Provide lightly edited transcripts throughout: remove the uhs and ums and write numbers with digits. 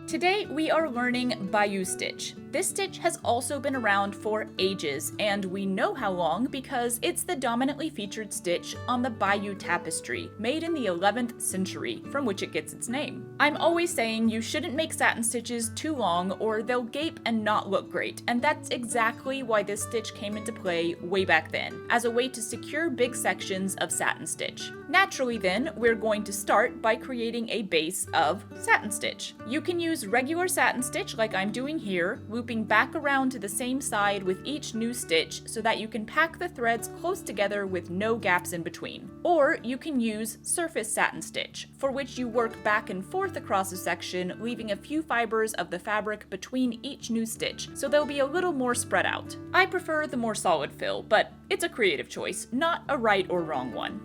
Today we are learning Bayeux stitch. This stitch has also been around for ages, and we know how long because it's the dominantly featured stitch on the Bayeux tapestry, made in the 11th century, from which it gets its name. I'm always saying you shouldn't make satin stitches too long or they'll gape and not look great, and that's exactly why this stitch came into play way back then, as a way to secure big sections of satin stitch. Naturally then, we're going to start by creating a base of satin stitch. You can use regular satin stitch like I'm doing here, looping back around to the same side with each new stitch so that you can pack the threads close together with no gaps in between. Or you can use surface satin stitch, for which you work back and forth across a section, leaving a few fibers of the fabric between each new stitch, so they'll be a little more spread out. I prefer the more solid fill, but it's a creative choice, not a right or wrong one.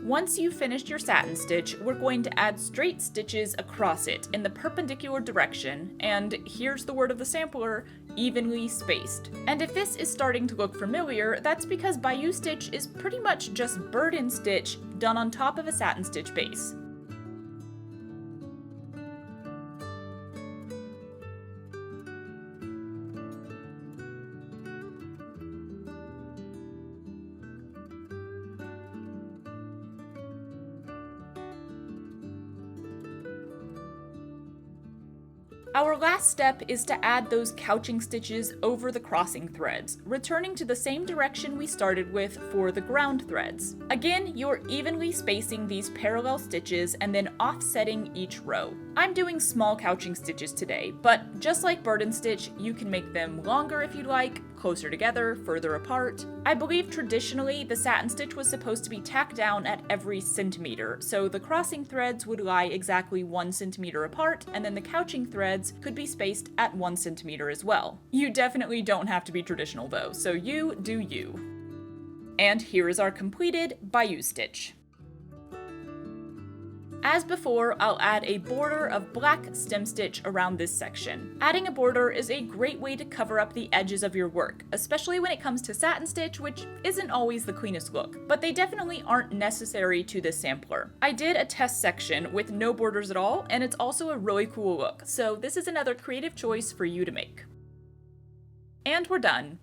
Once you've finished your satin stitch, we're going to add straight stitches across it in the perpendicular direction, and here's the word of the sampler, evenly spaced. And if this is starting to look familiar, that's because Bayeux stitch is pretty much just burden stitch done on top of a satin stitch base. Our last step is to add those couching stitches over the crossing threads, returning to the same direction we started with for the ground threads. Again, you're evenly spacing these parallel stitches and then offsetting each row. I'm doing small couching stitches today, but just like burden stitch, you can make them longer if you'd like, closer together, further apart. I believe traditionally the satin stitch was supposed to be tacked down at every centimeter, so the crossing threads would lie exactly 1 centimeter apart, and then the couching threads could be spaced at 1 centimeter as well. You definitely don't have to be traditional though, so you do you. And here is our completed Bayeux stitch. As before, I'll add a border of black stem stitch around this section. Adding a border is a great way to cover up the edges of your work, especially when it comes to satin stitch, which isn't always the cleanest look, but they definitely aren't necessary to this sampler. I did a test section with no borders at all, and it's also a really cool look, so this is another creative choice for you to make. And we're done.